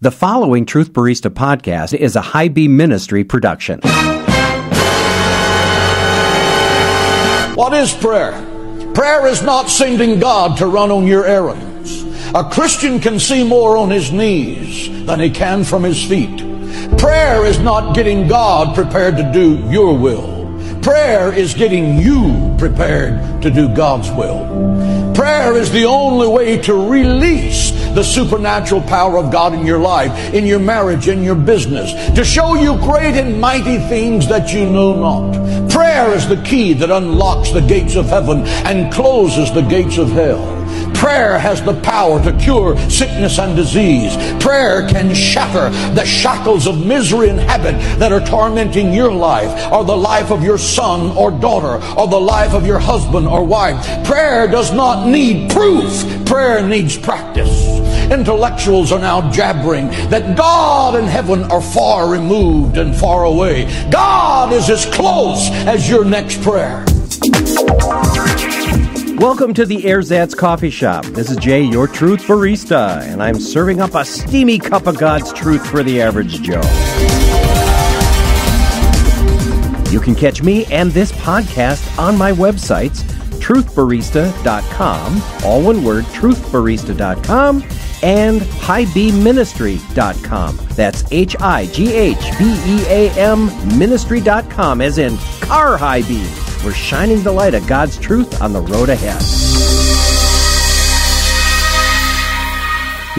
The following Truth Barista podcast is a High Beam Ministry production. What is prayer? Prayer is not sending God to run on your errands. A Christian can see more on his knees than he can from his feet. Prayer is not getting God prepared to do your will. Prayer is getting you prepared to do God's will. Prayer is the only way to release the supernatural power of God in your life, in your marriage, in your business, to show you great and mighty things that you know not. Prayer is the key that unlocks the gates of heaven and closes the gates of hell. Prayer has the power to cure sickness and disease. Prayer can shatter the shackles of misery and habit that are tormenting your life, or the life of your son or daughter, or the life of your husband or wife. Prayer does not need proof. Prayer needs practice. Intellectuals are now jabbering that God and heaven are far removed and far away. God is as close as your next prayer. Welcome to the Erzatz Coffee Shop. This is Jay, your Truth Barista, and I'm serving up a steamy cup of God's truth for the average Joe. You can catch me and this podcast on my websites, truthbarista.com, all one word, truthbarista.com, and highbeamministry.com. That's HIGHBEAM ministry.com, as in car high beam. We're shining the light of God's truth on the road ahead.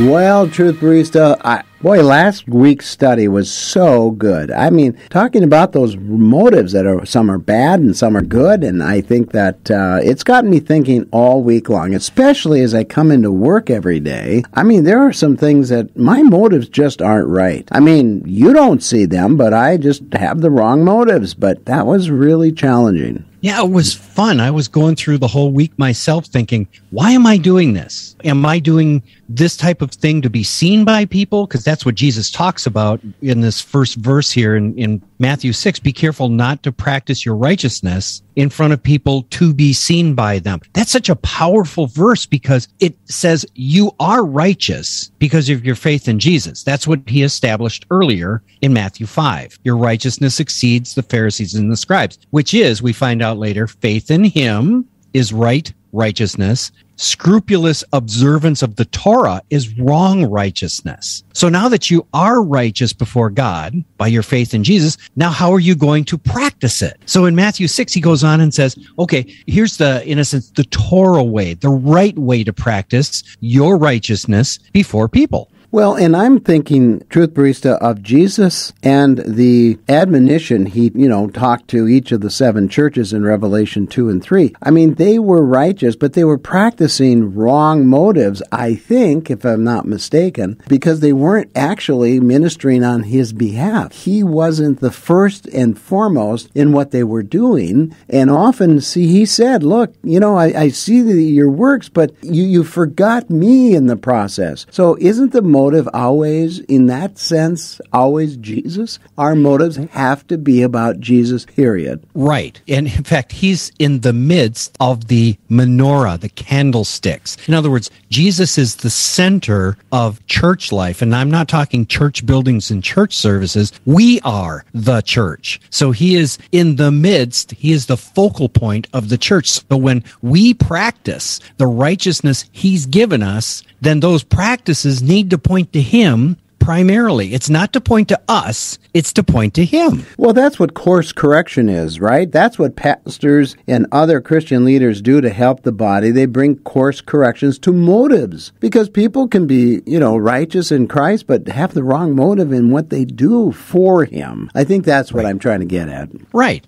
Well, Truth Barista, last week's study was so good. I mean, talking about those motives that are, some are bad and some are good, and I think that it's gotten me thinking all week long, especially as I come into work every day. I mean, there are some things that my motives just aren't right. I mean, you don't see them, but I just have the wrong motives, but that was really challenging. Yeah, it was fun. I was going through the whole week myself thinking, why am I doing this? Am I doing this type of thing to be seen by people? Because that's what Jesus talks about in this first verse here in Matthew 6. Be careful not to practice your righteousness in front of people to be seen by them. That's such a powerful verse because it says you are righteous because of your faith in Jesus. That's what he established earlier in Matthew 5. Your righteousness exceeds the Pharisees and the scribes, which is, we find out later, faith in him is right righteousness. Scrupulous observance of the Torah is wrong righteousness. So now that you are righteous before God by your faith in Jesus, now how are you going to practice it? So in Matthew 6, he goes on and says, okay, here's in a sense, the Torah way, the right way to practice your righteousness before people. Well, and I'm thinking, Truth Barista, of Jesus and the admonition he, talked to each of the 7 churches in Revelation 2 and 3. I mean, they were righteous, but they were practicing wrong motives, I think, if I'm not mistaken, because they weren't actually ministering on his behalf. He wasn't the first and foremost in what they were doing. And often, he said, look, I see your works, but you forgot me in the process. So isn't the motive always, in that sense, always Jesus? Our motives have to be about Jesus, period. Right. And in fact, he's in the midst of the menorah, the candlesticks. In other words, Jesus is the center of church life. And I'm not talking church buildings and church services. We are the church. So he is in the midst. He is the focal point of the church. So when we practice the righteousness he's given us, then those practices need to point to him primarily. It's not to point to us, it's to point to him. Well, that's what course correction is, right? That's what pastors and other Christian leaders do to help the body. They bring course corrections to motives, because people can be, righteous in Christ, but have the wrong motive in what they do for him. I think that's what I'm trying to get at. Right.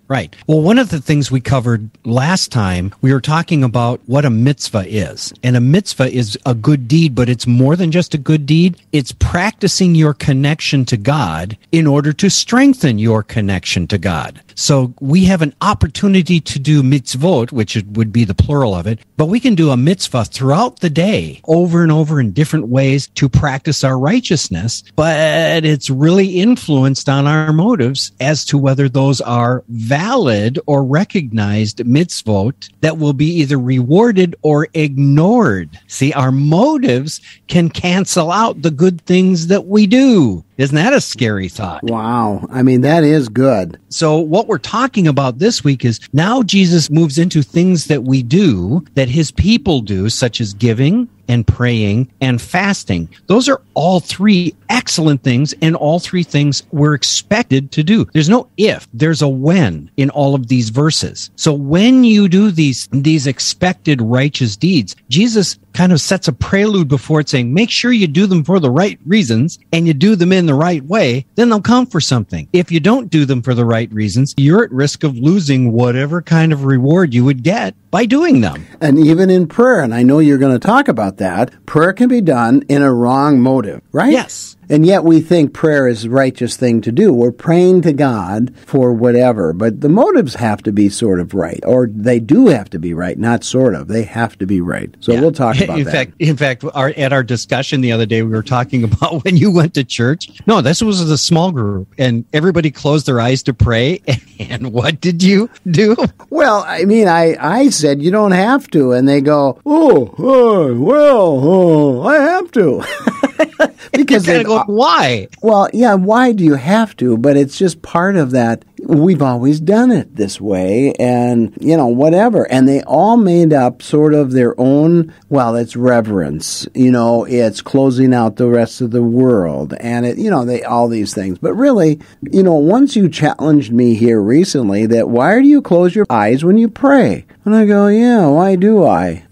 Well, one of the things we covered last time, we were talking about what a mitzvah is. And a mitzvah is a good deed, but it's more than just a good deed. It's practicing your connection to God in order to strengthen your connection to God. So we have an opportunity to do mitzvot, which would be the plural of it, but we can do a mitzvah throughout the day over and over in different ways to practice our righteousness, but it's really influenced on our motives as to whether those are valid or recognized mitzvot that will be either rewarded or ignored. See, our motives can cancel out the good things that we do. Isn't that a scary thought? Wow. I mean, that is good. So what we're talking about this week is now Jesus moves into things that we do, that his people do, such as giving and praying and fasting. Those are all three excellent things, and all three things we're expected to do. There's no if, there's a when in all of these verses. So when you do these expected righteous deeds, Jesus kind of sets a prelude before it, saying, make sure you do them for the right reasons and you do them in the right way, then they'll count for something. If you don't do them for the right reasons, you're at risk of losing whatever kind of reward you would get by doing them. And even in prayer, and I know you're going to talk about that, prayer can be done in a wrong motive, right? Yes. And yet we think prayer is the righteous thing to do. We're praying to God for whatever, but the motives have to be sort of right, or they do have to be right, not sort of. They have to be right. So we'll talk about that. In fact, at our discussion the other day, we were talking about when you went to church. No, this was a small group, and everybody closed their eyes to pray. And what did you do? Well, I mean, I said you don't have to, and they go, I have to. Because they go, why? Well, yeah, why do you have to? But it's just part of that. We've always done it this way, and, whatever. And they all made up sort of their own, it's reverence. It's closing out the rest of the world. And, they all these things. But really, once you challenged me here recently that why do you close your eyes when you pray? And I go, yeah, why do I?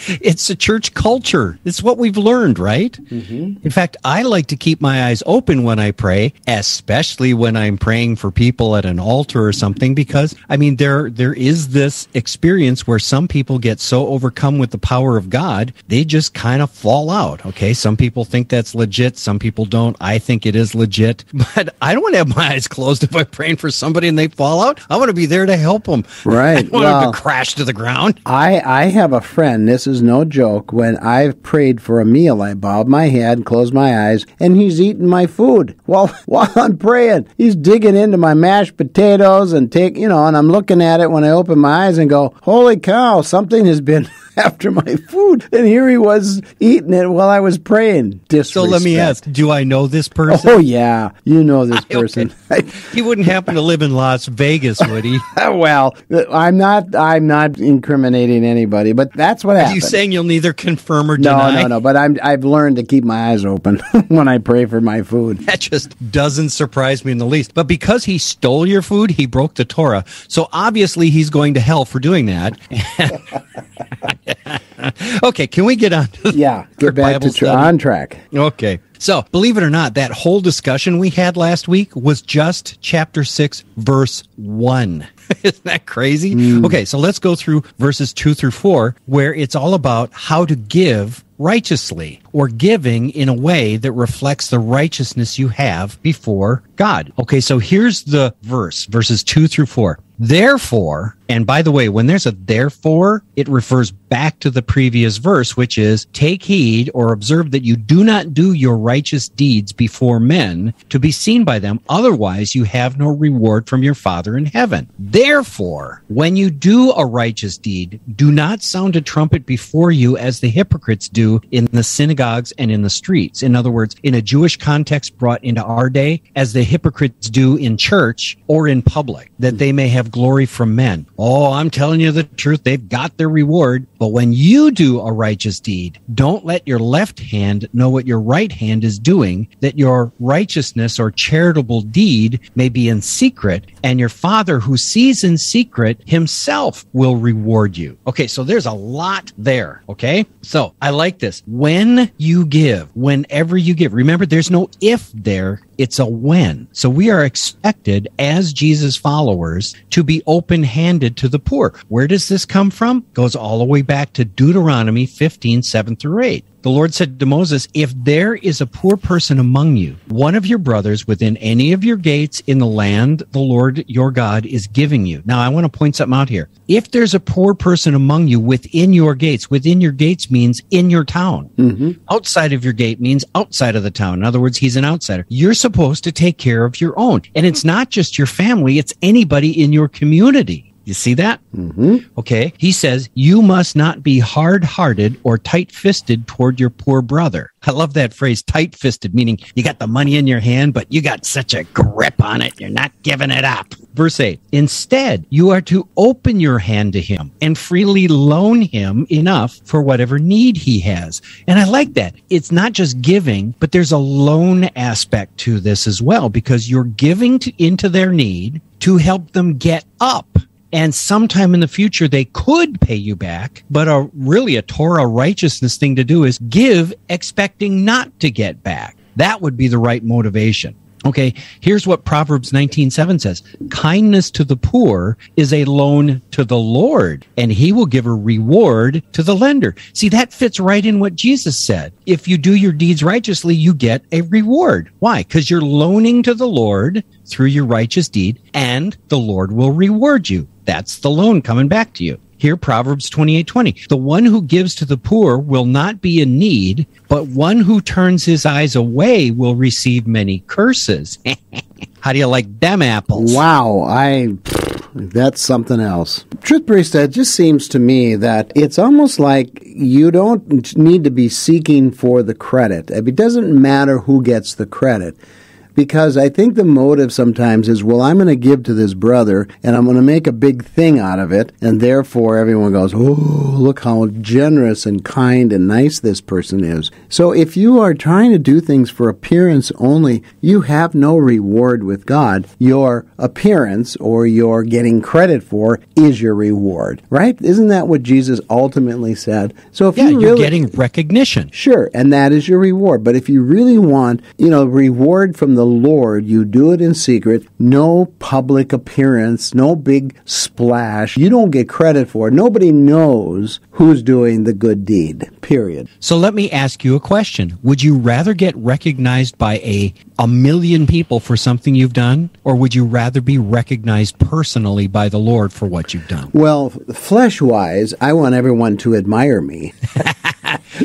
It's a church culture. It's what we've learned, right? Mm-hmm. In fact, I like to keep my eyes open when I pray, especially when I'm praying for people at an altar or something, because, there is this experience where some people get so overcome with the power of God, they just kind of fall out, okay? Some people think that's legit. Some people don't. I think it is legit. But I don't want to have my eyes closed if I'm praying for somebody and they fall out. I want to be there to help them. Right. I don't want them to crash to the ground. I have a friend, this is no joke, when I've prayed for a meal, I bowed my head, closed my eyes, and he's eating my food. While I'm praying, he's digging into my mashed potatoes and and I'm looking at it when I open my eyes and go, holy cow, something has been after my food. And here he was eating it while I was praying. Disrespect. So let me ask, do I know this person? Oh, yeah. You know this person. Okay. He wouldn't happen to live in Las Vegas, would he? Well, I'm not incriminating anybody, but that's what happened. Are you saying you'll neither confirm or deny? No, but I've learned to keep my eyes open when I pray for my food. That just doesn't surprise me in the least. But because he stole your food, he broke the Torah. So obviously he's going to hell for doing that. Okay, can we get on to get back to on track. Okay. So, believe it or not, that whole discussion we had last week was just chapter 6, verse 1. Isn't that crazy? Okay, so let's go through verses 2 through 4, where it's all about how to give righteously, or giving in a way that reflects the righteousness you have before God. Okay, so here's the verses 2 through 4. Therefore, and by the way, when there's a therefore, it refers back to the previous verse, which is, take heed or observe that you do not do your righteous deeds before men to be seen by them. Otherwise, you have no reward from your Father in heaven. Therefore, when you do a righteous deed, do not sound a trumpet before you as the hypocrites do in the synagogues and in the streets. In other words, in a Jewish context brought into our day, as the hypocrites do in church or in public, that they may have glory from men. Oh, I'm telling you the truth. They've got their reward. But when you do a righteous deed, don't let your left hand know what your right hand is doing, that your righteousness or charitable deed may be in secret, and your Father who sees in secret himself will reward you. Okay, so there's a lot there, okay? So I like this. When you give, whenever you give, remember there's no if there, it's a when. So we are expected as Jesus followers to be open-handed to the poor. Where does this come from? Goes all the way back to Deuteronomy 15:7-8. The Lord said to Moses, if there is a poor person among you, one of your brothers within any of your gates in the land the Lord your God is giving you. Now, I want to point something out here. If there's a poor person among you within your gates means in your town. Mm-hmm. Outside of your gate means outside of the town. In other words, he's an outsider. You're supposed to take care of your own. And it's not just your family, it's anybody in your community. You see that? Mm-hmm. Okay. He says, you must not be hard-hearted or tight-fisted toward your poor brother. I love that phrase, tight-fisted, meaning you got the money in your hand, but you got such a grip on it, you're not giving it up. Verse 8, instead, you are to open your hand to him and freely loan him enough for whatever need he has. And I like that. It's not just giving, but there's a loan aspect to this as well, because you're giving into their need to help them get up. And sometime in the future, they could pay you back. But really a Torah righteousness thing to do is give expecting not to get back. That would be the right motivation. Okay, here's what Proverbs 19:7 says. Kindness to the poor is a loan to the Lord, and he will give a reward to the lender. See, that fits right in what Jesus said. If you do your deeds righteously, you get a reward. Why? Because you're loaning to the Lord through your righteous deed, and the Lord will reward you. That's the loan coming back to you. Here, Proverbs 28:20. The one who gives to the poor will not be in need, but one who turns his eyes away will receive many curses. How do you like them apples? Wow, that's something else. Truth Barista, it just seems to me that it's almost like you don't need to be seeking for the credit. It doesn't matter who gets the credit. Because I think the motive sometimes is, well, I'm going to give to this brother, and I'm going to make a big thing out of it, and therefore everyone goes, oh, look how generous and kind and nice this person is. So if you are trying to do things for appearance only, you have no reward with God. Your appearance, or your getting credit for, is your reward, right? Isn't that what Jesus ultimately said? So if you're getting recognition. Sure, and that is your reward. But if you really want, reward from the Lord, you do it in secret, no public appearance, no big splash. You don't get credit for it. Nobody knows who's doing the good deed, period. So let me ask you a question. Would you rather get recognized by a million people for something you've done, or would you rather be recognized personally by the Lord for what you've done? Well, flesh-wise, I want everyone to admire me.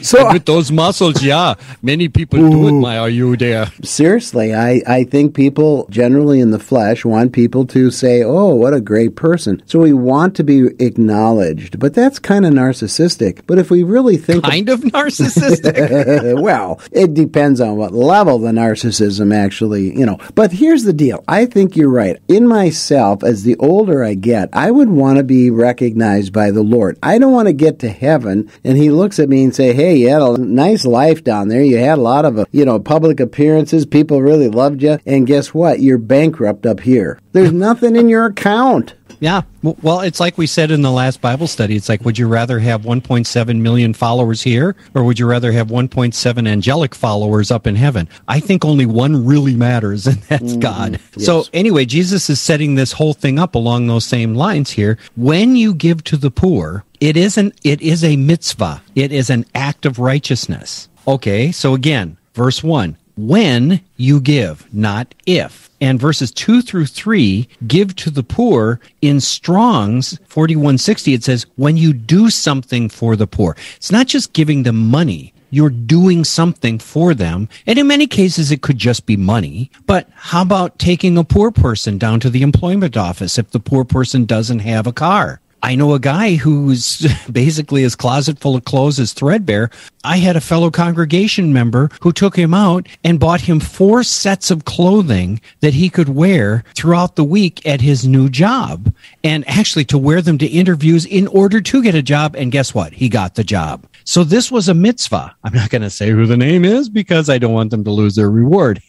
So with those muscles, yeah, many people do admire you there. Seriously, I think people generally in the flesh want people to say, oh, what a great person. So we want to be acknowledged, but that's kind of narcissistic. But if we really think... Kind of narcissistic? Well, it depends on what level the narcissism actually, But here's the deal. I think you're right. In myself, as the older I get, I would want to be recognized by the Lord. I don't want to get to heaven and he looks at me and say, hey, you had a nice life down there. You had a lot of, public appearances. People really loved you. And guess what? You're bankrupt up here. There's nothing in your account. Yeah. Well, it's like we said in the last Bible study. It's like, would you rather have 1.7 million followers here, or would you rather have 1.7 angelic followers up in heaven? I think only one really matters, and that's God. Yes. So anyway, Jesus is setting this whole thing up along those same lines here. When you give to the poor, it is a mitzvah. It is an act of righteousness. Okay, so again, verse 1. When you give, not if. And verses 2-3, give to the poor. In Strong's 4160, it says, when you do something for the poor. It's not just giving them money. You're doing something for them. And in many cases, it could just be money. But how about taking a poor person down to the employment office if the poor person doesn't have a car? I know a guy who's basically his closet full of clothes is threadbare. I had a fellow congregation member who took him out and bought him 4 sets of clothing that he could wear throughout the week at his new job, and actually to wear them to interviews in order to get a job. And guess what? He got the job. So this was a mitzvah. I'm not going to say who the name is because I don't want them to lose their reward.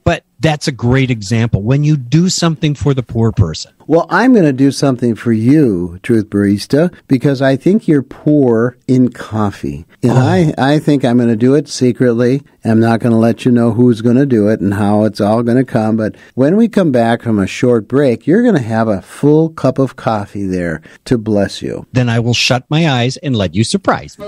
But that's a great example. When you do something for the poor person. Well, I'm going to do something for you, Truth Barista, because I think you're poor in coffee. And I think I'm going to do it secretly. I'm not going to let you know who's going to do it and how it's all going to come. But when we come back from a short break, you're going to have a full cup of coffee there to bless you. Then I will shut my eyes and let you surprise me.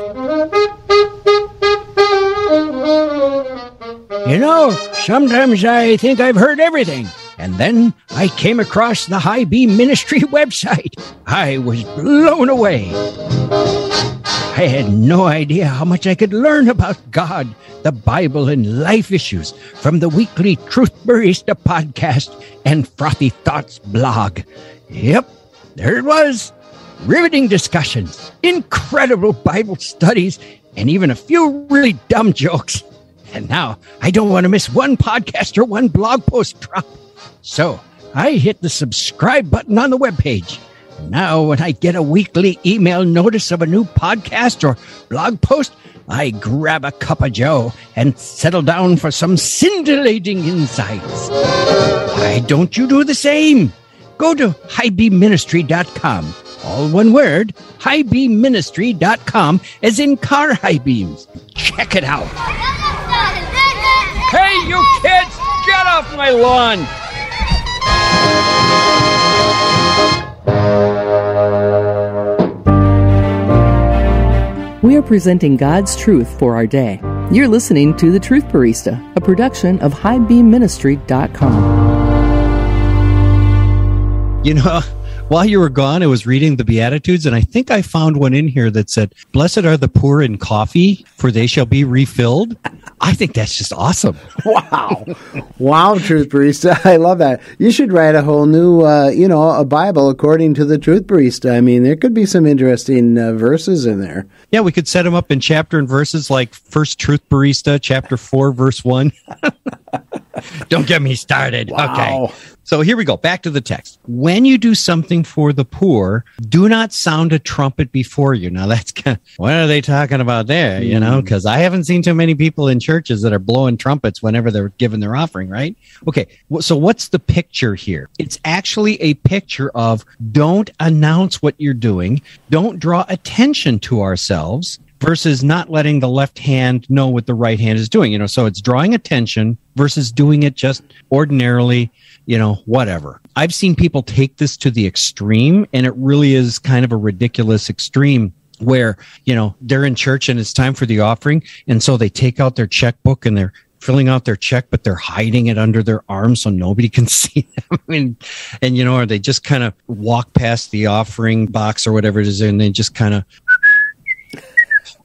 You know, sometimes I think I've heard everything. And then I came across the High B Ministry website. I was blown away. I had no idea how much I could learn about God, the Bible, and life issues from the weekly Truth Barista podcast and Frothy Thoughts blog. Yep, there it was. Riveting discussions, incredible Bible studies, and even a few really dumb jokes. And now I don't want to miss one podcast or one blog post drop. So I hit the subscribe button on the webpage. Now when I get a weekly email notice of a new podcast or blog post, I grab a cup of joe and settle down for some scintillating insights. Why don't you do the same? Go to highbeamministry.com. All one word, highbeamministry.com, as in car high beams. Check it out. Hey, you kids, get off my lawn! We are presenting God's truth for our day. You're listening to The Truth Barista, a production of highbeamministry.com. You know, while you were gone, I was reading the Beatitudes, and I think I found one in here that said, "Blessed are the poor in coffee, for they shall be refilled." I think that's just awesome. Wow. Wow, Truth Barista. I love that. You should write a whole new, a Bible according to the Truth Barista. I mean, there could be some interesting verses in there. Yeah, we could set them up in chapter and verses like First Truth Barista, chapter 4, verse 1. Don't get me started. Wow. Okay. So here we go. Back to the text. When you do something for the poor, do not sound a trumpet before you. Now that's kind of, what are they talking about there? You know, because I haven't seen too many people in churches that are blowing trumpets whenever they're giving their offering, right? Okay. So what's the picture here? It's actually a picture of don't announce what you're doing. Don't draw attention to ourselves versus not letting the left hand know what the right hand is doing. You know, so it's drawing attention versus doing it just ordinarily, whatever. I've seen people take this to the extreme, and it really is kind of a ridiculous extreme where, they're in church and it's time for the offering. And so they take out their checkbook and they're filling out their check, but they're hiding it under their arm so nobody can see them. Or they just kind of walk past the offering box or whatever it is, and they just kind of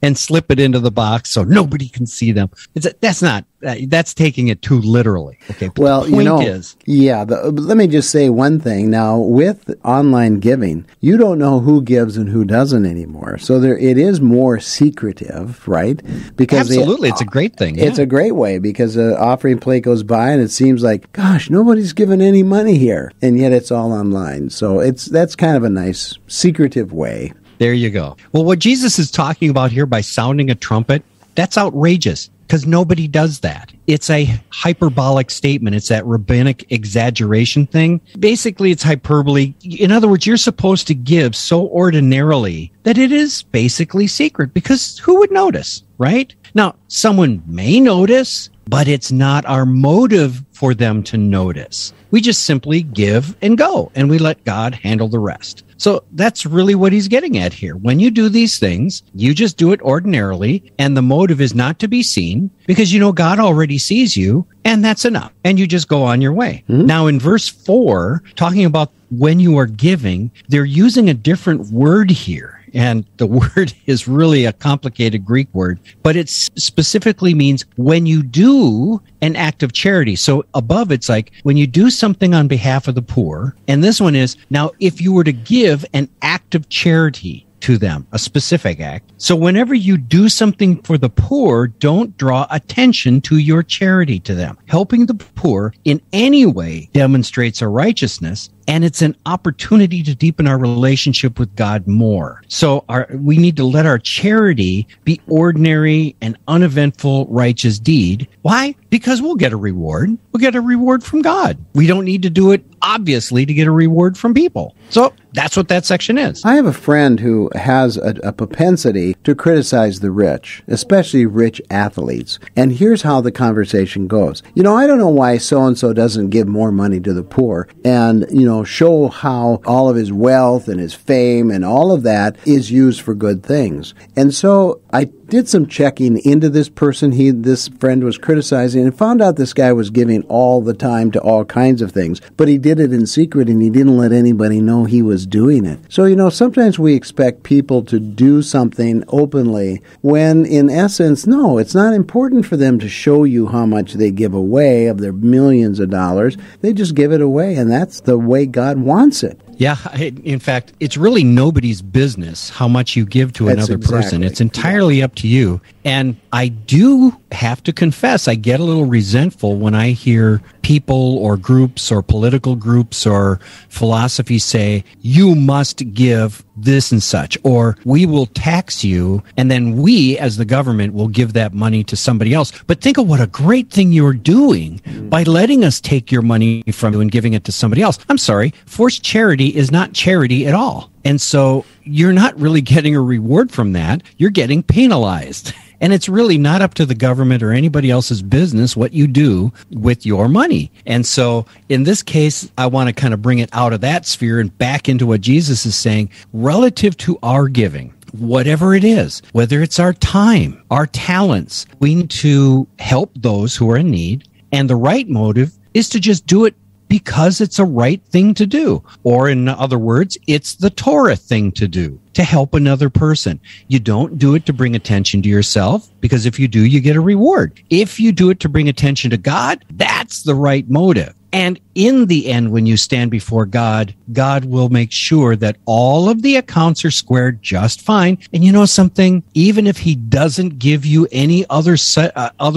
and slip it into the box so nobody can see them. That's taking it too literally. Okay. Well, let me just say one thing. Now, with online giving, you don't know who gives and who doesn't anymore. So it is more secretive, right? Because absolutely, it's a great thing. It's a great way because the offering plate goes by and it seems like, gosh, nobody's giving any money here, and yet it's all online. So that's kind of a nice secretive way. There you go. Well, what Jesus is talking about here by sounding a trumpet, that's outrageous because nobody does that. It's a hyperbolic statement. It's that rabbinic exaggeration thing. Basically, it's hyperbole. In other words, you're supposed to give so ordinarily that it is basically secret because who would notice, right? Now, someone may notice, but it's not our motive for them to notice. We just simply give and go, and we let God handle the rest. So that's really what he's getting at here. When you do these things, you just do it ordinarily, and the motive is not to be seen because God already sees you, and that's enough. And you just go on your way. Mm-hmm. Now, in verse 4, talking about when you are giving, they're using a different word here. And the word is really a complicated Greek word, but it specifically means when you do an act of charity. So above, it's like when you do something on behalf of the poor. And this one is, now, if you were to give an act of charity, to them, a specific act. So whenever you do something for the poor, don't draw attention to your charity to them. Helping the poor in any way demonstrates our righteousness, and it's an opportunity to deepen our relationship with God more. So we need to let our charity be ordinary and uneventful righteous deed. Why? Because we'll get a reward. We'll get a reward from God. We don't need to do it, obviously, to get a reward from people. So that's what that section is. I have a friend who has a propensity to criticize the rich, especially rich athletes. And here's how the conversation goes. I don't know why so-and-so doesn't give more money to the poor and, show how all of his wealth and his fame and all of that is used for good things. And so I did some checking into this person this friend was criticizing and found out this guy was giving all the time to all kinds of things, but he did it in secret and he didn't let anybody know he was doing it. So, sometimes we expect people to do something openly when in essence, no, it's not important for them to show you how much they give away of their millions of dollars. They just give it away, and that's the way God wants it. Yeah, in fact, it's really nobody's business how much you give to another person. It's entirely up to you. And I do have to confess, I get a little resentful when I hear people or groups or political groups or philosophies say, you must give this and such, or we will tax you, and then we, as the government, will give that money to somebody else. But think of what a great thing you're doing by letting us take your money from you and giving it to somebody else. I'm sorry, forced charity is not charity at all. And so you're not really getting a reward from that. You're getting penalized. And it's really not up to the government or anybody else's business what you do with your money. And so in this case, I want to kind of bring it out of that sphere and back into what Jesus is saying relative to our giving. Whatever it is, whether it's our time, our talents, we need to help those who are in need. And the right motive is to just do it because it's a right thing to do. Or in other words, it's the Torah thing to do, to help another person. You don't do it to bring attention to yourself, because if you do, you get a reward. If you do it to bring attention to God, that's the right motive. And in the end, when you stand before God, God will make sure that all of the accounts are squared just fine. And you know something? Even if he doesn't give you any other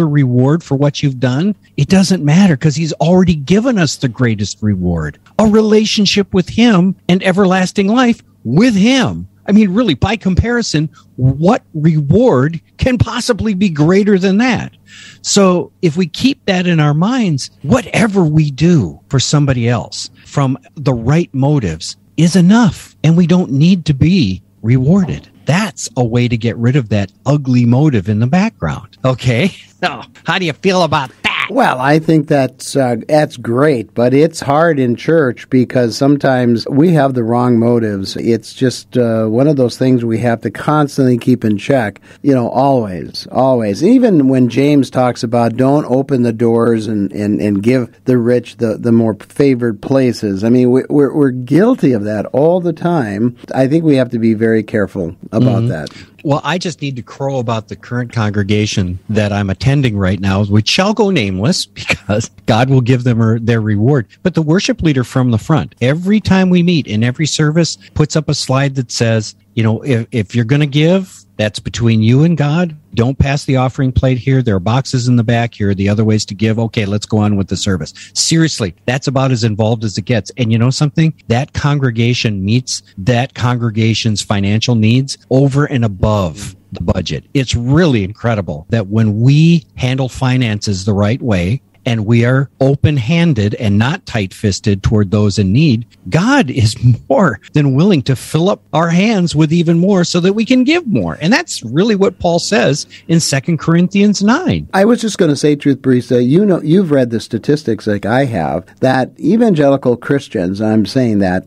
reward for what you've done, it doesn't matter, because he's already given us the greatest reward, a relationship with him and everlasting life with him. I mean, really, by comparison, what reward can possibly be greater than that? So if we keep that in our minds, whatever we do for somebody else from the right motives is enough, and we don't need to be rewarded. That's a way to get rid of that ugly motive in the background. Okay? So how do you feel about that? Well, I think that's great, but it's hard in church because sometimes we have the wrong motives. It's just one of those things we have to constantly keep in check, always. Even when James talks about don't open the doors and give the rich the more favored places. I mean, we're guilty of that all the time. I think we have to be very careful about that. Well, I just need to crow about the current congregation that I'm attending right now, which shall go nameless because God will give them their reward. But the worship leader from the front, every time we meet in every service, puts up a slide that says, if you're going to give, that's between you and God. Don't pass the offering plate here. There are boxes in the back. Here are the other ways to give. Okay, let's go on with the service. Seriously, that's about as involved as it gets. And you know something? That congregation meets that congregation's financial needs over and above the budget. It's really incredible that when we handle finances the right way, and we are open-handed and not tight-fisted toward those in need, God is more than willing to fill up our hands with even more so that we can give more. And that's really what Paul says in 2 Corinthians 9. I was just going to say, Truth Barista, you've read the statistics like I have, that evangelical Christians, I'm saying that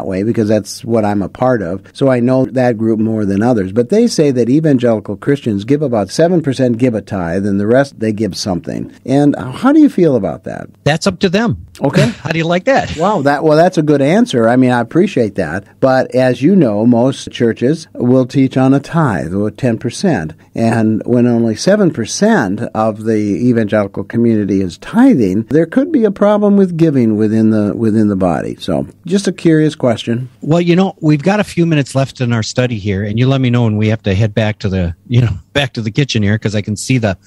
way because that's what I'm a part of, so I know that group more than others, but they say that evangelical Christians give about 7% give a tithe, and the rest they give something. And how do you feel about that? That's up to them. Okay. How do you like that? Wow, that's a good answer. I mean, I appreciate that. But as you know, most churches will teach on a tithe, or 10%. And when only 7% of the evangelical community is tithing, there could be a problem with giving within the body. So, just a curious question. Well, we've got a few minutes left in our study here, and you let me know when we have to head back to the kitchen here, because I can see the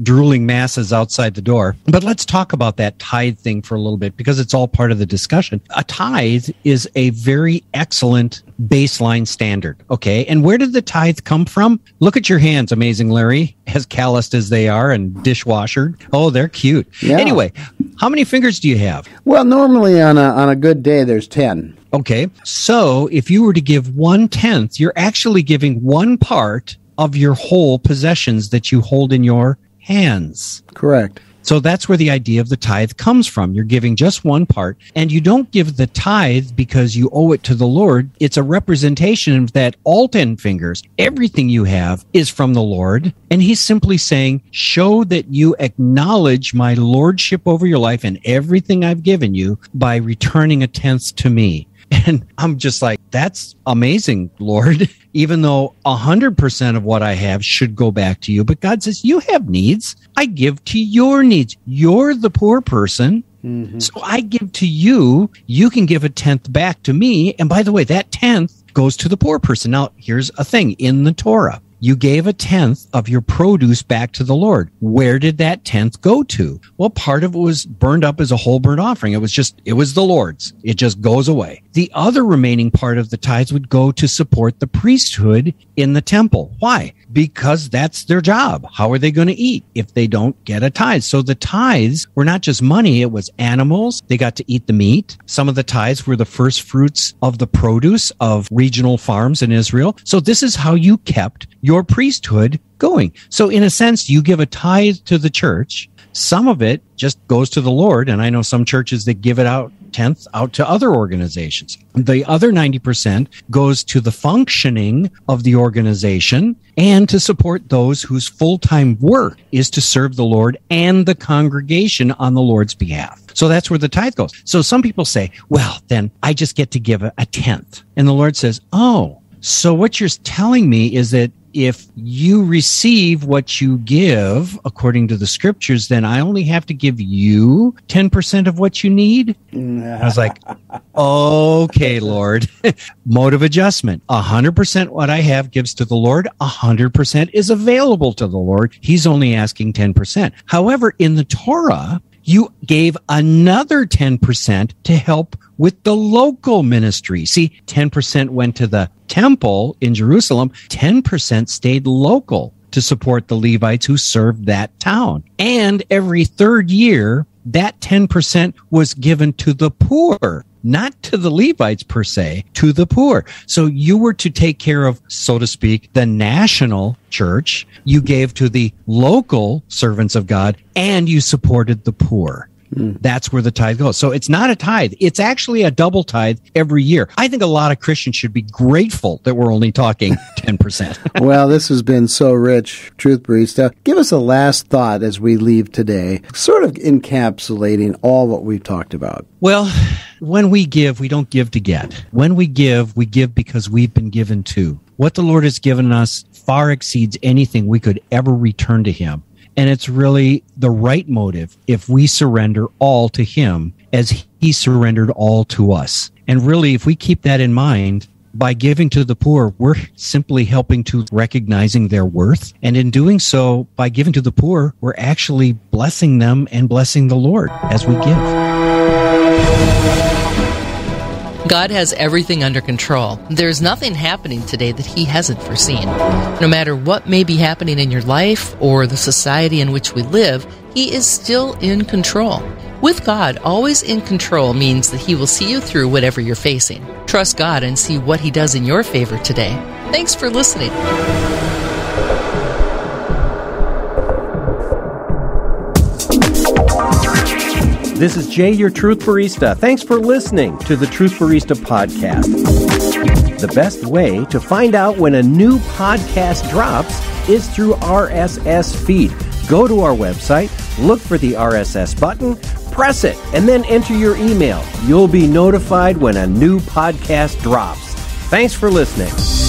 drooling masses outside the door. But let's talk about that tithe thing for a little bit, because it's all part of the discussion. A tithe is a very excellent baseline standard, okay? And where did the tithe come from? Look at your hands, amazing Larry, as calloused as they are and dishwashered. Oh, they're cute. Yeah. Anyway, how many fingers do you have? Well, normally on a good day, there's 10. Okay, so if you were to give 1/10, you're actually giving one part of your whole possessions that you hold in your hands. Correct. So that's where the idea of the tithe comes from. You're giving just one part, and you don't give the tithe because you owe it to the Lord. It's a representation of that all 10 fingers, everything you have is from the Lord. And he's simply saying, show that you acknowledge my lordship over your life and everything I've given you by returning 1/10 to me. And I'm just like, that's amazing, Lord, even though 100% of what I have should go back to you. But God says, you have needs. I give to your needs. You're the poor person. Mm-hmm. So I give to you. You can give 1/10 back to me. And by the way, that 1/10 goes to the poor person. Now, here's a thing in the Torah. You gave 1/10 of your produce back to the Lord. Where did that 1/10 go to? Well, part of it was burned up as a whole burnt offering. It was the Lord's. It just goes away. The other remaining part of the tithes would go to support the priesthood in the temple. Why? Because that's their job. How are they going to eat if they don't get a tithe? So the tithes were not just money. It was animals. They got to eat the meat. Some of the tithes were the first fruits of the produce of regional farms in Israel. So this is how you kept your priesthood going. So in a sense, you give a tithe to the church. Some of it just goes to the Lord. And I know some churches that give it out 1/10 out to other organizations. The other 90% goes to the functioning of the organization and to support those whose full-time work is to serve the Lord and the congregation on the Lord's behalf. So that's where the tithe goes. So some people say, well, then I just get to give a 1/10. And the Lord says, oh, so what you're telling me is that if you receive what you give according to the scriptures, then I only have to give you 10% of what you need? I was like, okay, Lord. Mode of adjustment. 100% what I have gives to the Lord. 100% is available to the Lord. He's only asking 10%. However, in the Torah, you gave another 10% to help with the local ministry. See, 10% went to the temple in Jerusalem. 10% stayed local to support the Levites who served that town. And every third year, that 10% was given to the poor, not to the Levites per se, to the poor. So you were to take care of, so to speak, the national church. You gave to the local servants of God, and you supported the poor. That's where the tithe goes. So it's not a tithe. It's actually a double tithe every year. I think a lot of Christians should be grateful that we're only talking 10%. Well, this has been so rich, Truth Barista. Give us a last thought as we leave today, sort of encapsulating all what we've talked about. Well, when we give, we don't give to get. When we give because we've been given to. What the Lord has given us far exceeds anything we could ever return to Him. And it's really the right motive if we surrender all to Him as He surrendered all to us. And really, if we keep that in mind, by giving to the poor, we're simply helping to recognizing their worth. And in doing so, by giving to the poor, we're actually blessing them and blessing the Lord as we give. God has everything under control. There's nothing happening today that He hasn't foreseen. No matter what may be happening in your life or the society in which we live, He is still in control. With God always in control means that He will see you through whatever you're facing. Trust God and see what He does in your favor today. Thanks for listening. This is Jay, your Truth Barista. Thanks for listening to the Truth Barista podcast. The best way to find out when a new podcast drops is through RSS feed. Go to our website, look for the RSS button, press it, and then enter your email. You'll be notified when a new podcast drops. Thanks for listening.